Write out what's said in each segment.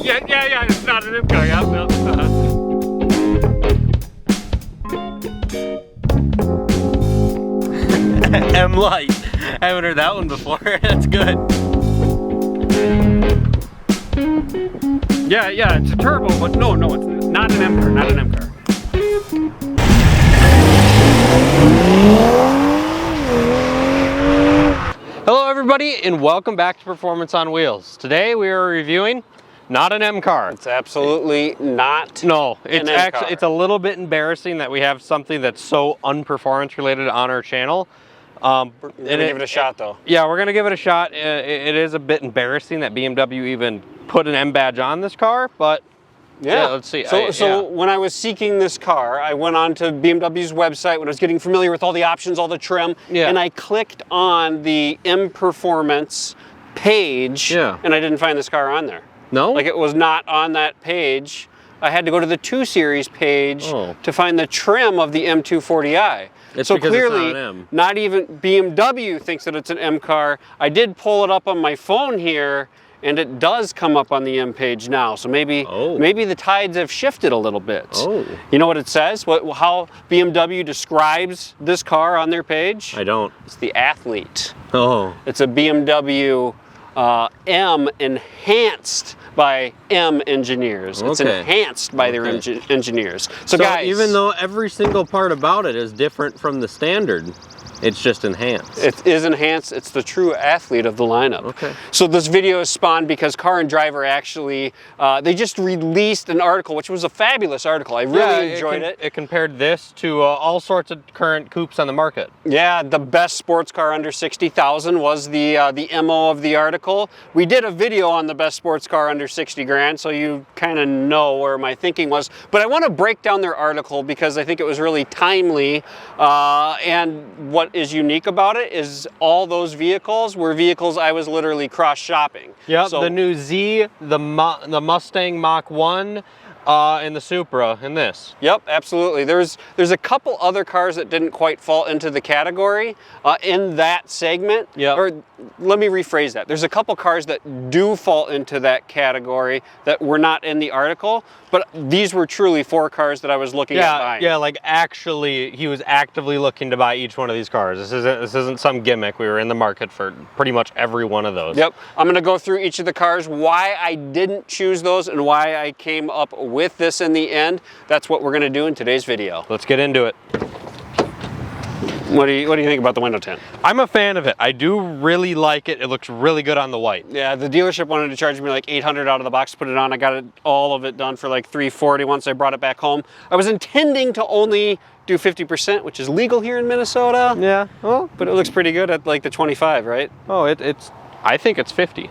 Yeah, it's not an M car, yeah. No. M Light. I haven't heard that one before. That's good. Yeah, it's a turbo, but no, it's not an M car, not an M car. Hello everybody and welcome back to Performance on Wheels. Today we are reviewing not an M car. It's absolutely not. No, it's an M actually car. it's a little bit embarrassing that we have something that's so unperformance related on our channel. We're gonna give it a shot though. Yeah, we're gonna give it a shot. It is a bit embarrassing that BMW even put an M badge on this car, but yeah, let's see. So when I was seeking this car, I went on to BMW's website when I was getting familiar with all the options, all the trim, and I clicked on the M Performance page, and I didn't find this car on there. No? Like it was not on that page. I had to go to the 2 Series page to find the trim of the M240i. So clearly, not even BMW thinks that it's an M car. I did pull it up on my phone here, and it does come up on the M page now. So maybe the tides have shifted a little bit. You know what it says? How BMW describes this car on their page? I don't. It's the Athlete. It's a BMW M enhanced by M engineers. It's enhanced by their engineers. So guys, even though every single part about it is different from the standard, it's just enhanced. It is enhanced. It's the true Athlete of the lineup. So this video is spawned because Car and Driver actually, they just released an article, which was a fabulous article. I really enjoyed it. It compared this to all sorts of current coupes on the market. Yeah, the best sports car under 60,000 was the MO of the article. We did a video on the best sports car under 60 grand, so you kind of know where my thinking was. But I want to break down their article because I think it was really timely, and what is unique about it is all those vehicles were vehicles I was literally cross-shopping. Yep, so the new Z, the Mustang Mach 1, and the Supra, and this. Yep, absolutely. There's a couple other cars that didn't quite fall into the category in that segment. Or let me rephrase that. There's a couple cars that do fall into that category that were not in the article, but these were truly 4 cars that I was looking at buying. Yeah, like actually, he was actively looking to buy each one of these cars. This isn't some gimmick. We were in the market for pretty much every one of those. Yep, I'm gonna go through each of the cars, why I didn't choose those and why I came up with this in the end. That's what we're gonna do in today's video. Let's get into it. What do you think about the window tint? I'm a fan of it. I do really like it. It looks really good on the white. Yeah, the dealership wanted to charge me like $800 out of the box to put it on. I got all of it done for like $340 once I brought it back home. I was intending to only do 50%, which is legal here in Minnesota. Yeah, well, but it looks pretty good at like the 25, right? Oh, I think it's 50.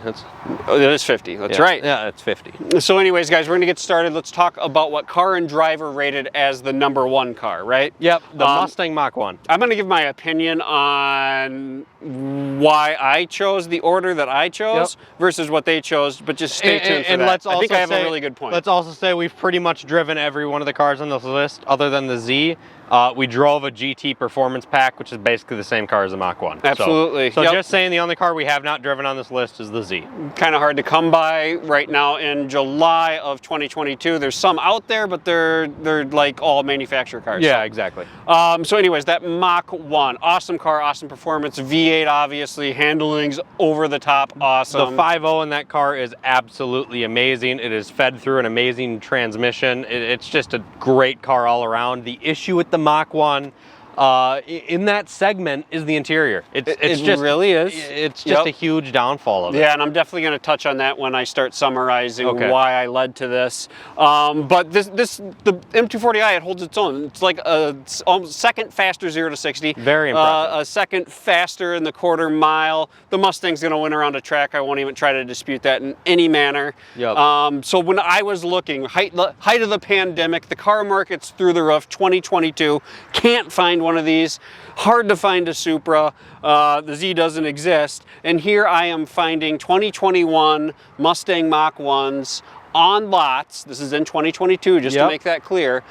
Oh, it is 50. That's right. Yeah, it's 50. So anyways, guys, we're going to get started. Let's talk about what Car and Driver rated as the #1 car, right? Yep, the Mustang Mach 1. I'm going to give my opinion on why I chose the order that I chose versus what they chose, but just stay tuned for that. I think I have a really good point. Let's also say we've pretty much driven every one of the cars on this list other than the Z. We drove a GT Performance Pack, which is basically the same car as the Mach 1. Absolutely. So just saying, the only car we have not driven on this list is the Z. Kind of hard to come by right now in July of 2022. There's some out there, but they're like all manufacturer cars. Yeah, exactly. So anyways, that Mach 1, awesome car, awesome performance. V8, obviously, handling's over the top, awesome. The 5.0 in that car is absolutely amazing. It is fed through an amazing transmission. It's just a great car all around. The issue with the Mach 1 in that segment is the interior. It really is. It's just a huge downfall of it. Yeah, and I'm definitely going to touch on that when I start summarizing why I led to this. But the M240i, it holds its own. It's like a second faster 0 to 60. Very impressive. A second faster in the quarter mile. The Mustang's going to win around a track. I won't even try to dispute that in any manner. So when I was looking, height of the pandemic, the car market's through the roof, 2022, can't find one of these. Hard to find a Supra. The Z doesn't exist. And here I am finding 2021 Mustang Mach 1s on lots. This is in 2022, just to make that clear,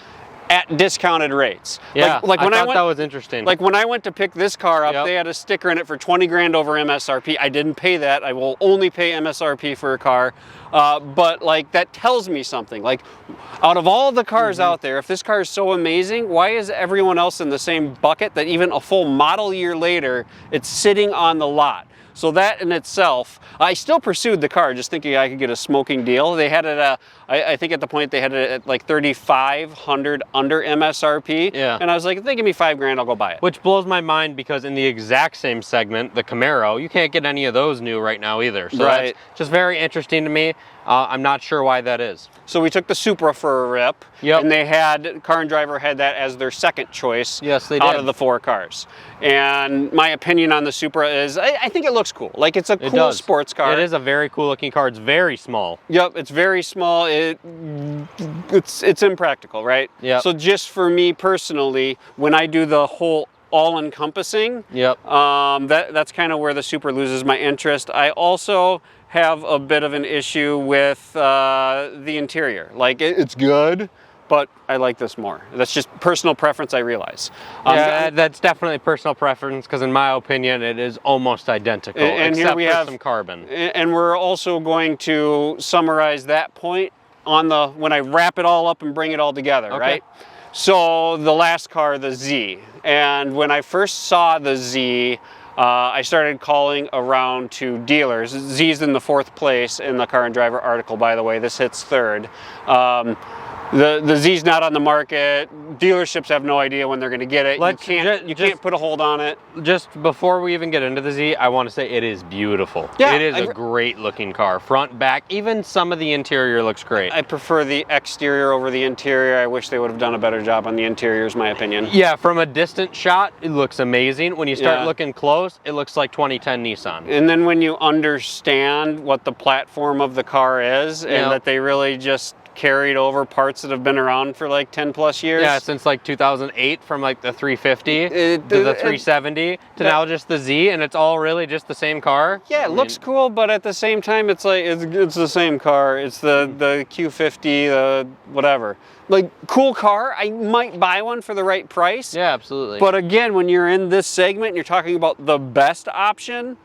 at discounted rates. Yeah, like when I thought that was interesting. Like when I went to pick this car up, they had a sticker in it for 20 grand over MSRP. I didn't pay that. I will only pay MSRP for a car. But like that tells me something. Like out of all the cars out there, if this car is so amazing, why is everyone else in the same bucket that even a full model year later, it's sitting on the lot? So that in itself, I still pursued the car just thinking I could get a smoking deal. They had it, I think at the point they had it at like 3,500 under MSRP. Yeah. And I was like, if they give me 5 grand, I'll go buy it. Which blows my mind because in the exact same segment, the Camaro, you can't get any of those new right now either. So that's just very interesting to me. I'm not sure why that is. So we took the Supra for a rip, and they had, Car and Driver had that as their second choice out of the 4 cars. And my opinion on the Supra is, I think it looks cool. Like it's a cool sports car. It is a very cool looking car. It's very small. Yep, it's very small. It's impractical, right? Yeah. So just for me personally, when I do the whole all-encompassing, that's kind of where the Supra loses my interest. I also have a bit of an issue with the interior. Like it's good, but I like this more. That's just personal preference, I realize. Yeah, that's definitely personal preference because in my opinion, it is almost identical, and except here we have some carbon. And we're also going to summarize that point on when I wrap it all up and bring it all together, right? So the last car, the Z. And when I first saw the Z, I started calling around to dealers. Z's in the 4th place in the Car and Driver article, by the way. This hits 3rd. The Z's not on the market. Dealerships have no idea when they're going to get it. You can't put a hold on it. Just before we even get into the Z, I want to say it is beautiful. Yeah, it is a great looking car. Front, back, even some of the interior looks great. I prefer the exterior over the interior. I wish they would have done a better job on the interior, is my opinion. Yeah, from a distant shot, it looks amazing. When you start looking close, it looks like 2010 Nissan. And then when you understand what the platform of the car is, and that they really just carried over parts that have been around for like 10 plus years. Yeah, since like 2008, from like the 350 to the 370 to now just the Z, and it's all really just the same car. Yeah, it looks cool, but at the same time, it's like it's the same car. It's the Q50, the whatever. Like, cool car. I might buy one for the right price. Yeah, absolutely. But again, when you're in this segment and you're talking about the best option,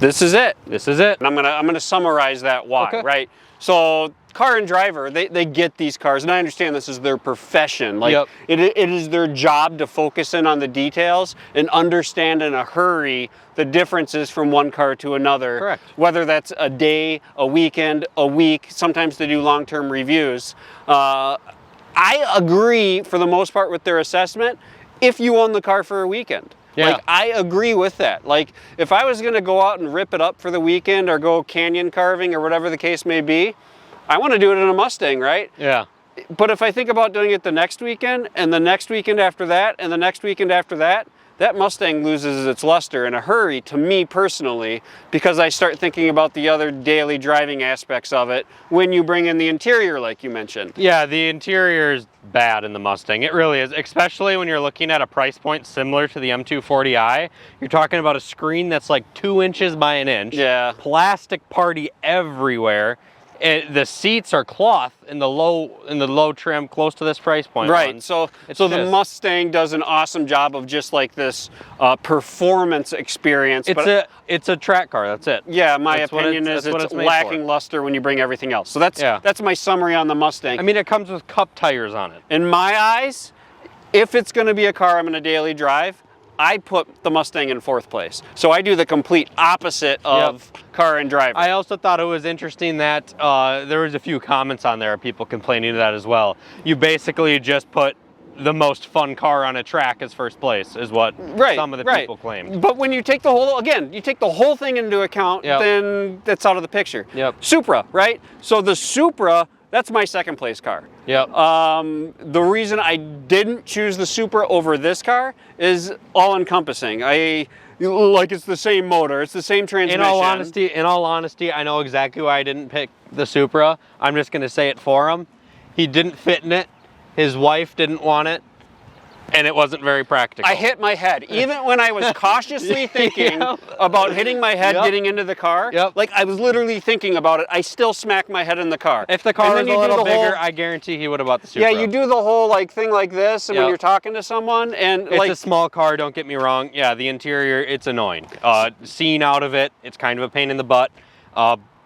this is it. This is it. And I'm gonna summarize that why, right? So Car and Driver, they get these cars, and I understand this is their profession. Like it is their job to focus in on the details and understand in a hurry the differences from one car to another. Correct. Whether that's a day, a weekend, a week. Sometimes they do long-term reviews. I agree for the most part with their assessment if you own the car for a weekend. Yeah. Like, I agree with that. Like, if I was going to go out and rip it up for the weekend or go canyon carving or whatever the case may be, I want to do it in a Mustang, right? Yeah. But if I think about doing it the next weekend and the next weekend after that and the next weekend after that, that Mustang loses its luster in a hurry to me personally, because I start thinking about the other daily driving aspects of it when you bring in the interior, like you mentioned. Yeah, the interior is bad in the Mustang. It really is, especially when you're looking at a price point similar to the M240i. You're talking about a screen that's like 2 inches by an inch. Yeah. Plastic party everywhere. The seats are cloth in the low trim close to this price point. Right. So the Mustang does an awesome job of just like this performance experience. It's a track car. That's it. Yeah, my opinion is it's lacking luster when you bring everything else. So that's my summary on the Mustang. I mean, it comes with cup tires on it. In my eyes, if it's going to be a car I'm going to daily drive, I put the Mustang in 4th place. So I do the complete opposite of Car and Driver. I also thought it was interesting that there was a few comments on there of people complaining to that as well. You basically just put the most fun car on a track as 1st place is what some of the people claimed. But when you take the whole thing into account, then that's out of the picture. Supra, right? So the Supra, that's my 2nd place car. The reason I didn't choose the Supra over this car is all-encompassing. It's the same motor, it's the same transmission. In all honesty, I know exactly why I didn't pick the Supra. I'm just going to say it for him. He didn't fit in it. His wife didn't want it. And it wasn't very practical. I hit my head. Even when I was cautiously thinking about hitting my head getting into the car, like I was literally thinking about it, I still smacked my head in the car. If the car was a little bigger, I guarantee he would have bought the Supra. Yeah, you do the whole like thing like this, and when you're talking to someone, and it's a small car, don't get me wrong. Yeah, the interior, it's annoying. Seeing out of it, it's kind of a pain in the butt.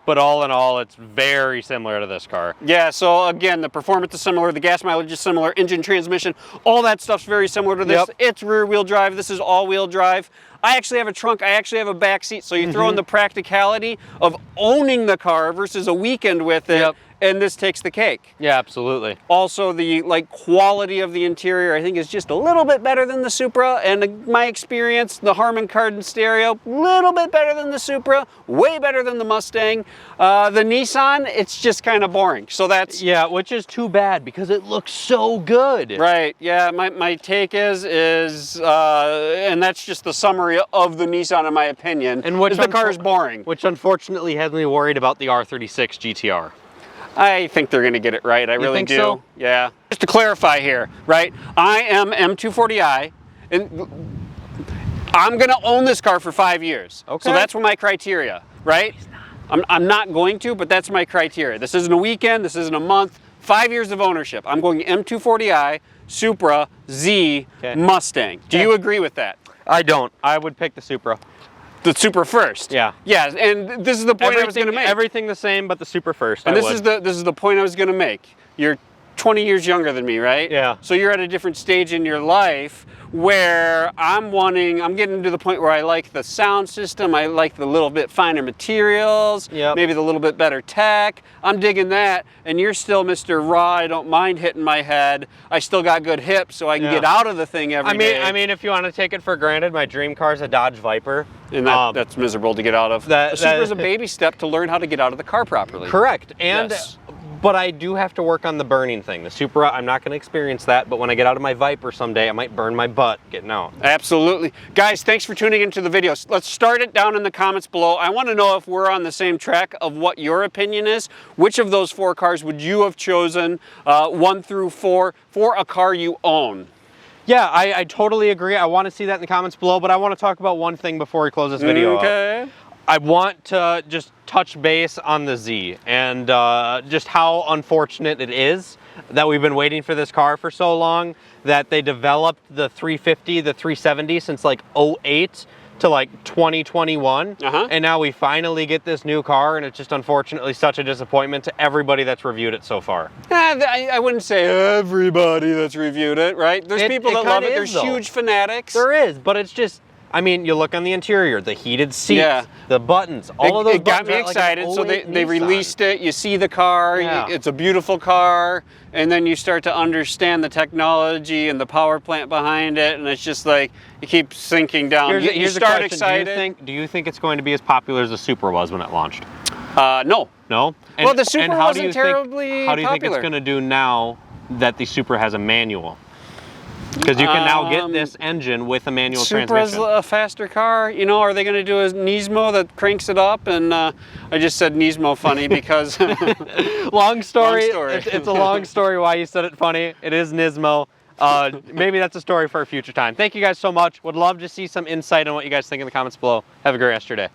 But all in all, it's very similar to this car. Yeah, so again, the performance is similar, the gas mileage is similar, engine, transmission, all that stuff's very similar to this. It's rear-wheel drive, this is all-wheel drive. I actually have a trunk, I actually have a back seat, so you throw in the practicality of owning the car versus a weekend with it, and this takes the cake. Yeah, absolutely. Also, the quality of the interior, I think, is just a little bit better than the Supra. And my experience, the Harman Kardon stereo, little bit better than the Supra, way better than the Mustang. The Nissan, it's just kind of boring. So that's which is too bad because it looks so good. Right. Yeah. My take is and that's just the summary of the Nissan, in my opinion. And which the car is boring. Which unfortunately has me worried about the R36 GTR. I think they're going to get it right. I really do. So? Yeah. Just to clarify here, right? I am M240i, and I'm going to own this car for 5 years. Okay. So that's my criteria, right? I'm not going to, but that's my criteria. This isn't a weekend. This isn't a month. 5 years of ownership. I'm going M240i, Supra, Z, Mustang. Do you agree with that? I don't. I would pick the Supra. The Supra first. Yeah. Yeah, and this is the point I was going to make. Everything the same, but the Supra first. And this is the point I was going to make. You're 20 years younger than me, right? Yeah. So you're at a different stage in your life where I'm getting to the point where I like the sound system, I like the little bit finer materials, maybe the little bit better tech. I'm digging that, and you're still Mr. Raw, I don't mind hitting my head. I still got good hips, so I can get out of the thing every day. I mean, if you want to take it for granted, my dream car is a Dodge Viper. And that's miserable to get out of. The Supra's a baby step to learn how to get out of the car properly. Correct. And but I do have to work on the burning thing. The Supra, I'm not going to experience that, but when I get out of my Viper someday, I might burn my butt getting out. Absolutely. Guys, thanks for tuning into the video. Let's start it down in the comments below. I want to know if we're on the same track of what your opinion is. Which of those 4 cars would you have chosen, 1 through 4, for a car you own? Yeah, I totally agree. I want to see that in the comments below, but I want to talk about one thing before we close this video up. I want to just touch base on the Z and just how unfortunate it is that we've been waiting for this car for so long, that they developed the 350, the 370 since like 08 to like 2021. And now we finally get this new car, and it's just unfortunately such a disappointment to everybody that's reviewed it so far. I wouldn't say everybody that's reviewed it, right? There's people that love it. There's huge fanatics. There is, but it's just, I mean, you look on the interior, the heated seats, the buttons, all of those buttons. It got me excited. So they released it, you see the car, it's a beautiful car, and then you start to understand the technology and the power plant behind it, and it's just like, you keep sinking down. You start excited. Do you think it's going to be as popular as the Supra was when it launched? No. No? Well, the Supra wasn't terribly popular. How do you think it's going to do now that the Supra has a manual? Because you can now get this engine with a manual transmission. Supra's a faster car. You know, are they going to do a Nismo that cranks it up? And I just said Nismo funny because... Long story. It's a long story why you said it funny. It is Nismo. Maybe that's a story for a future time. Thank you guys so much. Would love to see some insight on what you guys think in the comments below. Have a great rest of your day.